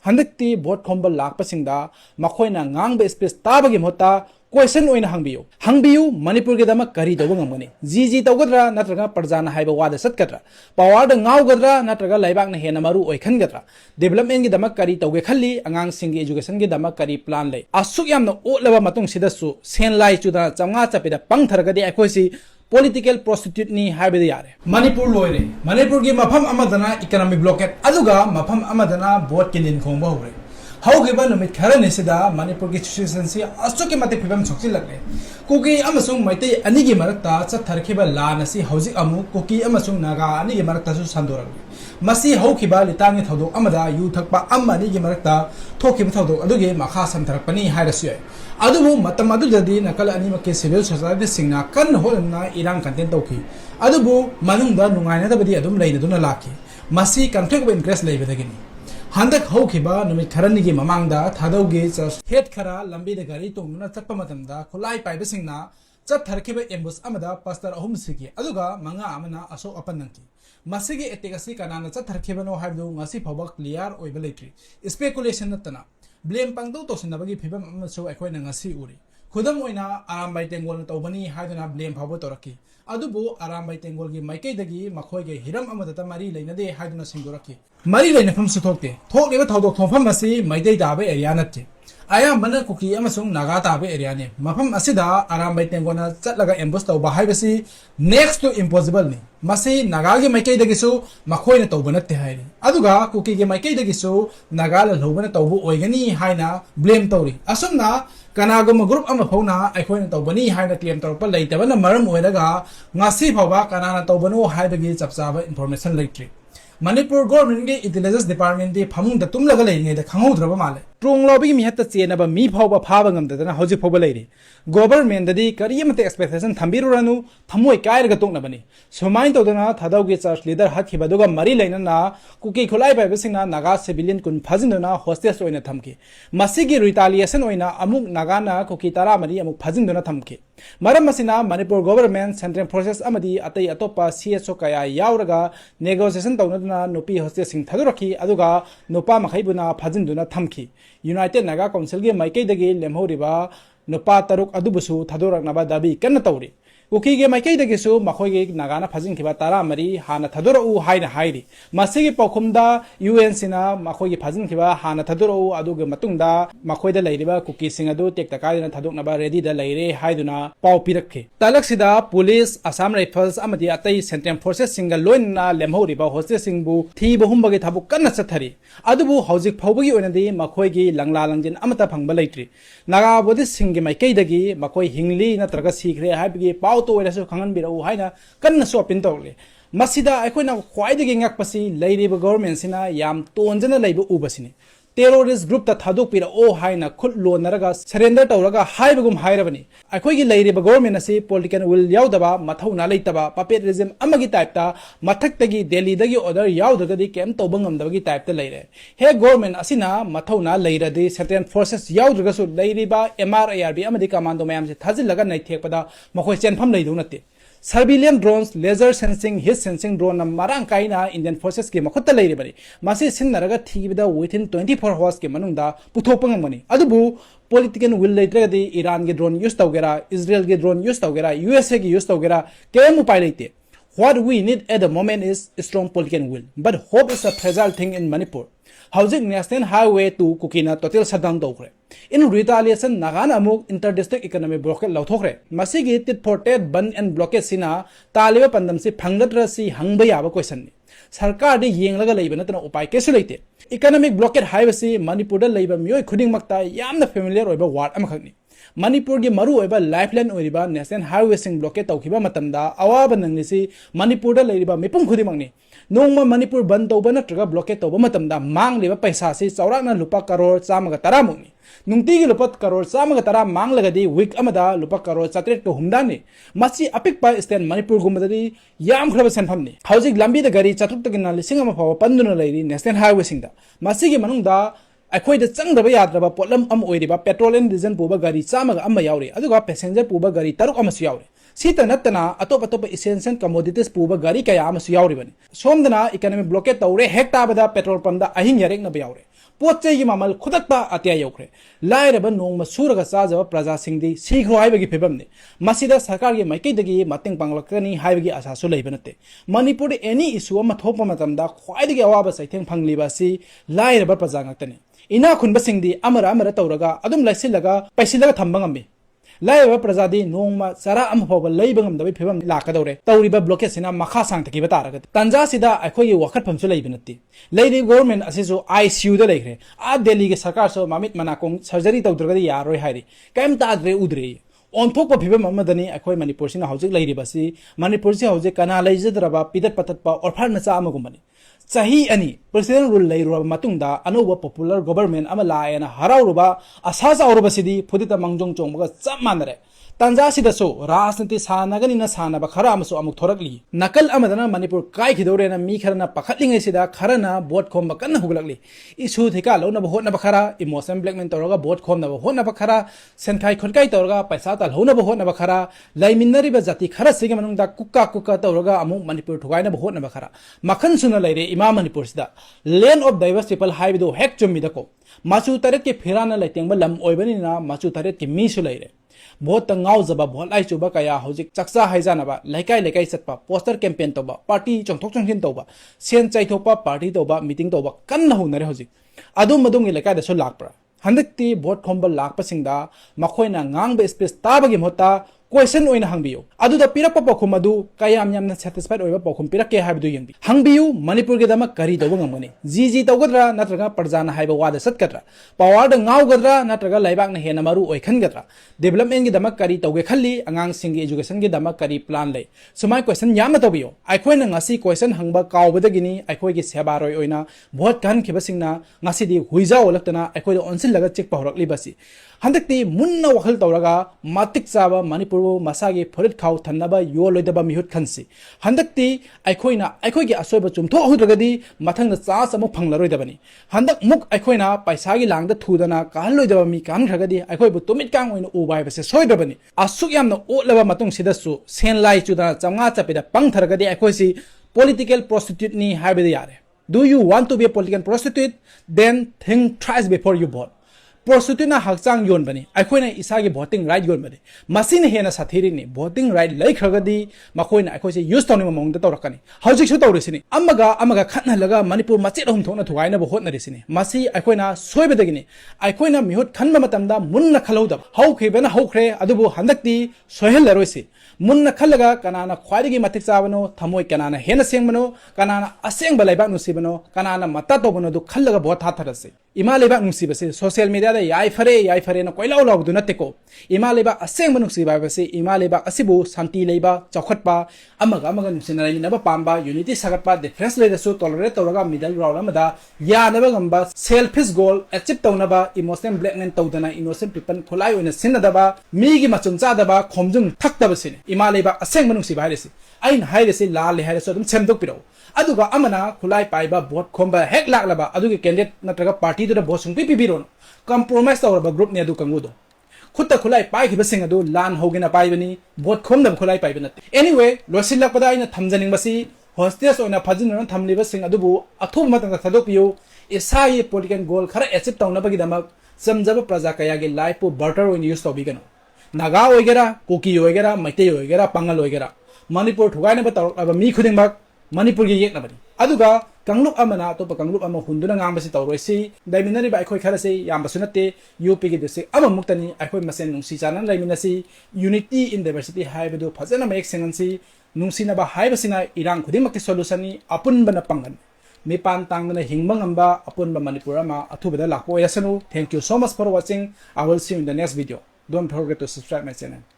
हंदक्ति boat खोंब लाकपसिंगदा मखोइना ngang be space tabagi mota question oina hangbiyu manipur ge dama kari dobo ngamani ji tawgadra natraga parjana haiba wada satkadra power da ngawgadra natraga laibak na hena maru oikhangadra development ge dama kari tawge khalli angang singi education ge dama kari plan lay asuk yamna otlaba matung sidasu sen lai chuda chamnga chapida pangtharga de akoisi political prostitute ni haibede yare manipur loire manipur ge mafam amadana economic blockade aduga mafam amadana vote kilin khongba hore हौगिबा नुमित खरने सिदा मणिपुर की situation से असुके मते फिबम सोक्सि लगले cookie अमसुंग मैते अनिगी मरकता चथरखिबा लानसी हौजिक अमु cookie अमसुंग Naga अनिगी मरकता सु संदोरगले मसी हौखिबा लितांगे थौदोक अमदा यु थकपा अमनिगी मरकता थोखिबा थौदोक अदुगे मखा समथरकपनी हायरसु अदुबु मतम अदुददी नकल अनिमके सिविल सोसाइटी सिंगना कन होलना इरांग कंटेंट तौखि अदुबु मनुंगदा नुंगाइनदबदी अदुम लेनदुना लाखि मसी कॉन्फ्लिक्ट ऑफ इंटरेस्ट लेबदगिनी हंदक हौखिबा नुमित खरनिगी ममांगदा थादौगे चर्च हेड खरा लंबीद गाड़ी तोंगना चप्पा मतमदा खुलाई पाइबसिंगना चथरखिबा एम्बुस अमदा पास्टर अहुम सिगी अदुगा मंगा अमना असो अपनंकी मसिगी एटेगसी कनाना चथरखिबनो हाइबदु ngasi फबक क्लियर ओइबा लेट्री स्पेकुलेशन नतना ब्लेम पांगदौ तोसिनबगी फिबम अमसो अखोइना ngasi उरी खुदम ओइना आरामबाई तेंगोल तौबनी हाइदना ब्लेम फाबो तोरकी अदुबु आरामबाई तेंगोल गी माइकैदगी मखोइगे हिरम अमदता मरी लेनदे हाइदना सिंगोरकी मरी लेनफम सुथोकते थोकलेबा थौदोक थोफम असी मैदै दाबे एरिया नत्ते अयामबना कुकी अमसुंग नागा ताबे एरिया ने मफम असिदा आरामबाई तेंगोना चटलगा एम्बुस तौबा हाइबसी नेक्स्ट टू इम्पॉसिबल नि मसी नागागी माइकैदगिसु मखोइना तौबा नत्ते हाइरि अदुगा कुकीगे माइकैदगिसु नागाला लौबना तौबु ओइगनी हाइना ब्लेम तौरी असुमना कनागुम ग्रुप अमा फौना अखोइना तौबनी हाइना क्लेम तौरपा लेतबना मरम ओइरगा ngasi phawba kanana tawbano haibagi chapchaba information leitri Manipur government ge intelligence department de phamung da tumlaga leine da khangaudraba male trung lobby mi hatta chenaba mi phawba phaba ngamdana hoji phawba leire government dadi kariyamate expectation thambiruranu thamoi kairga toknabani somain tawdana thadauge church leader hakhiba duga mari leinana kuki khulai bai besingna naga civilian kun phajinduna hostage oina thamki masigi retaliation oina amuk nagana kuki tara mari amuk phajinduna thamki maram masina manipur government central process amadi atai atopa CSO kaya yauraga negotiation tawna nupi hostage sing thaduraki aduga nupa makhaibuna phajinduna thamki united naga council ge maikei dagi lemhoriba nupa taruk adubusu thadoraknaba dabi kanna tawri उकीगे माइकैदगिसु मखोइगे नागाना फाजिंखिबा तारा मरी हाना थदोरउ हाइना हाइरि मसिगे पौखुमदा UN सिना मखोइगे फाजिंखिबा हाना थदोरउ अदुगे मतुंगदा मखोइदा लैरिबा cookie सिंग अदु टेक्टकाइना थदोकनबा ready दा लैरे हाइदुना पाउ पिरखे तालक्सिदा police Assam rifles अमदि अतै central forces सिंगा लोइना लेमहौरिबा hostess सिंगबु थी बहुमबगे थाबु कन्ना चथरि अदुबु हौजिक फौबगी ओइनदि मखोइगे लंगला लंजिन अमता फंगबा लैत्रि नागा बोदि सिंगे माइकैदगी मखोइ हिंगली नत्रगा सीखरे हाइबगे तो ओइरसु खंगन बिरउ हाइना कन्न सोपिन तौले मसिदा अखोइना ख्वाइदगी ngakpasi लैरिबा गवर्नमेंट सिना याम तोनजना लैबा उबसिने टेररिस्ट ग्रुप ता थादोक पिरा ओ हाइना खुद लोनरगा सरेंडर तौरगा हाइबगुम हाइरबनी अखोइगी लैरिबा गवर्नमेंट असि पॉलिटिकल विल याउदबा मथौना लैतबा पपेट रिजिम अमगी टाइपता मथक्तगी दिल्ली दगी ऑर्डर याउदगदी केम तौबा ngamdabagi टाइपता लैरे हे गवर्नमेंट असिना मथौना लैरदि सेंट्रल फोर्सेस याउद्रगसु लैरिबा MRARB अमदी कमांडो मयाम से थाजिलगा नैथेकपदा मखोइ चेनफम लैदु नते Surveillance drones, laser sensing, heat sensing drone na marang kaina Indian forces ke makhutta leiribani masi sinnaraga thibida within 24 hours ke manungda puthopang mani adubu political will leitragadi Iran ge drone use tawgera Israel ge drone use tawgera USA ge use tawgera kem upai leite what we need at the moment is strong political will but hope is a fragile thing in Manipur Housing National Highway to Kukina total shutdown tokre in retaliation Nagana amuk inter-district economic blockade lauthokre masigi tit for tat ban and blockade sina taliba pandam si phanglatra si hangba yaba question ni sarkar de yenglaga leiba natana upai kesu leite economic blockade highway si Manipur da leiba myoi khuding makta yamna familiar oiba ward amakhakni Manipur gi maru oiba lifeline oiriba national highway sing blockade tawkhiba matamda awaba nanglisi Manipur da leiriba mipum khudimangni नोंमा Manipur बंद तौबा नत्रगा blockade तौबा मतमदा मांगलेबा पैसा से चौराकना लुपा crore 130 मुक्नी नुंगतीगी लुपा crore 130 मांगलगदी week अमदा लुपा crore 7 को हुमदानी मसी अपिकपा state Manipur गुमददी यामख्रबा सेनफमनी हौजिक लंबीदा गाड़ी चतुक्तगिना लिसिंग अमा फाव पंदुना लैरी नेशनल हाईवे सिंगदा मसीगी मनुंगदा अखोइदा चंगदबा याद्रबा पोटलम अम ओइरिबा पेट्रोल एंड डीजल पुबा गाड़ी 100 अमा यावरी अदुगा पैसेंजर पुबा गाड़ी 3 अमसु यावरी सीता नत्तना अतोप essential commodities पुबा गाड़ी कया अमसु यावरिबनी सोमदना इकोनॉमिक ब्लॉकेट तौरे हेक ताबदा पेट्रोल पंप दा अहिंग यारेक न यावरे पोट चैगी ममल खुदक्ता अत्या यौख्रे लाइरब नोंग सूरग चाजब प्रजा सिंगदी सीख्रो हाइबगी फिबमने मसिदा सरकार गे माइकैदगी मतेंग पांगलकनी हाइबगी आशासु लैब नते मणिपुर एनी इशू अमा थोप मतमदा ख्वाइदगी अवाब सैथेंग फंगलिबा सि लाइरब प्रजा ngaktani ina khunba singdi amara amara tawraga adum laisilaga paisilaga thamba ngambi live प्रजादी नोंमा चरा अमफाव लेबंगम दबे फिबम लाकदौरे तौरिबा ब्लॉकेज सिना मखा सांगतकीबा तारगत तंजा सिदा अखोई वखतफमसु लेब नत्ति लेडी गवर्नमेंट असिसु आईसीयू दा लेखरे आ दिल्ली के सरकार सो मामित मनाकोंग सर्जरी तौद्रगदी यारोय हाइरि कैम ताद्रे उद्रे ओंथोकपा फिबम अमदनी अखोई मणिपुर सिना हौजिक लेरिबसी मणिपुर से हौजिक कना लेजदरबा पिदत पततपा ऑर्फान मचा अमगुमनी चाही अनि प्रेसिडेंट रूल लेरुबा मतुंगदा अनोबा पॉपुलर गवर्नमेंट अमा लायना हराउरुबा आशा चाउरुबसिदी फुदिता मंगजोंग चोंगबगा चप मानरे तंजा सिदसो राजनीति सानगनिना सानबा खरा अमसो अमुक थोरकली नकल अमदना मणिपुर काय खिदौरेना मी खरना पखतलिंगै सिदा खरना वोट खोम कन्न हुगलकली इशू थिका लौनबा होटनबा खरा इमोशन ब्लैकमेल तौरगा वोट खोमनबा होटनबा खरा सेनखाई खोटकाई तौरगा पैसा ताल होनबा होटनबा खरा लाइमिनरिबा जाति खरा सिगे मनुंगदा कुक्का कुक्का तौरगा अमुक मणिपुर ठुगाइनबा होटनबा खरा मखन सुना लेरे इमा मणिपुर सिदा लैंड ऑफ डाइवर्स पीपल हाइबदो हेक चुमिदको माचु तरेत के फेराना लैतेंबा लम ओइबनिना माचु तरेत के मीसु लेरे भोट गाउजबा भोट लाइचुबा कया हौजिक चक्सा हाइजानबा लैकाई लैकाई चटपा पोस्टर कैंपेन तौबा पार्टी चोंथोक चोंथिन तौबा सेन चाइथोपा पार्टी तौबा मीटिंग तौबा कन्न होनरे हौजिक अदुम मदुंगी लैकाई दसो लाकप्रा हंदक्ति भोट खोंबा लाकपसिंगदा मखोइना ngang स्पेस ताबगी मोता क्वेश्चन ओइन हंगबियो अदुदा पिरक पखुम अदु कयाम यामना सैटिस्फाइड ओइबा पखुम पिरके हाइबदु यंगबि हंगबियो मणिपुर के दमा करी दबो ngमगनि जी तौगद्रा नत्रगा प्रजाना हाइबा वादा सतकद्रा पावर द गाउगद्रा नत्रगा लाइबाक न हेना मारु ओइखनगद्रा डेवलपमेंट के दमा करी तौगे खल्ली अंगांग सिंग एजुकेशन के दमा करी प्लान लै सुमाय क्वेश्चन यामना तौबियो आइखोइना ngasi क्वेश्चन हंगबा कावबदगिनि आइखोइ के सेबारोय ओइना भोट कान खिबसिंगना ngasi दि हुइजा ओलक्तना आइखोइ ऑनसिल लगा चेक पहरकलिबसि हंदक्ति मुन्ना वखल तौरगा मातिक चाबा मणिपुर मसागे फरित खाव थन्नबा योलोइदबा मिहुत खनसि हंदक्ति आइखोइना आइखोइगे असोइबा चुमथो हुद्रगदी मथंग चास अमु फंगलरोइदबनि हंदक मुक आइखोइना पैसागी लांगद थुदना काहलोइदबा मी कानखरगदी आइखोइबु तुमित कांग ओइना उबाइबसे सोइदबनि असुक यामना ओलबा मतुंग सिदसु सेन लाइ चुदना चंगा चपेदा पंगथरगदी आइखोइसि पॉलिटिकल प्रोस्टिट्यूट नि हाइबदि यारे do you want to be a political prostitute then think twice before you vote प्रोस्टिट्यूटना हकचांग योनबनी अखोइना इसागी वोटिंग राइट योनबनी मसिन हेना साथीरिनी वोटिंग राइट लैखरगदी मखोइना अखोइसे यूज तौनिंग ममंगदा तौरकनी हौजिकसु तौरिसिनी अमगा खनहलगा मणिपुर मचेट अहुम थोना थुगाइना होटनरिसिनी मसि अखोइना सोइबदगिनी अखोइना मिहुत खनबा मतमदा मुन्ना खलौदब हौखिबना हौखरे अदुबु हंदक्ति सोहेलरोइसि मुन्ना खलगा कनाना ख्वाइदगी मतिक चाबनो थमोय कनाना हेना सेंगबनो कनाना असेंग बलाइबा नुसिबनो कनाना मत्ता तोबनो दु खलगा बहुत हाथरसे इमा लेबा नुसिबसे सोशल मीडिया दा याय फरे न कोइलाउ लाउदु नतेको इमा लेबा असेंग नुसिबा बसे इमा लेबा असिबु शांति लेबा चौखटपा अमगा नुसिनाइ नबा पांबा यूनिटी सगटपा डिफरेंस लेदसु टॉलरेट तौरगा मिडल ग्राउंड अमदा यानबा गंबा सेल्फिश गोल अचीव तौनबा इमोशनल ब्लैकमेल तौदना इनोसेंट पीपल खुलाई ओइना सिनदबा मीगी मचुन चादबा खोमजुंग थक्तबसिने इमा लेबा असेंग नुसिबा हाइरेसि आइन हाइरेसि लाल हाइरेसु अदुम सेमदोक पिरो अदुगा अमना खुलाई पाइबा वोट खोमबा हेक लागलबा अदुगे कैंडिडेट नत्रगा पार्टी दुदा वोट सुंपि पिबिरोन कंप्रोमाइज तौरबा ग्रुप ने अदु कंगुदो खुत्ता खुलाई पाइखिबसिंग अदु लान होगिना पाइबनी वोट खोमदब खुलाई पाइबा नते एनीवे लोसिलकपदा आइना थमजनिंगबसि होस्टेस ओइना फजिनना थमलिबसिंग अदुबु अथुब मतंग थदोपियो इसाई पॉलिटिकल गोल खरा अचीव तौनबगी दमक समजब प्रजा कयागे लाइफ पु बर्टर ओइन यूज तौबिगनो नागा ओइगेरा कुकी ओइगेरा मैते ओइगेरा पंगल ओइगेरा मणिपुर ठुगाइनबा तौरबा मी खुदिंगबक मणिपुर की येकनबनी अदुगा कंगलुप अमना तो कंगलुप अम हुंदुना ngamबसि तौरोइसि दाइमिनरिबा अखोइ खरसे यामबसु नते यूपी की दिसे अम मुक्तनी अखोइ मसेन नुंसी चानन लाइमिनसि यूनिटी इन डाइवर्सिटी हाइबदु फजना मेक सेंगनसि नुंसिनबा हाइबसिना इरांग खुदिमकि सोल्यूशननि अपुनबना पंगन मिपान तांगना हिंगबा ngamba अपुनबा मणिपुर अमा अथुबदा लाको यासनु thank you so much for watching I will see you in the next video don't forget to subscribe my channel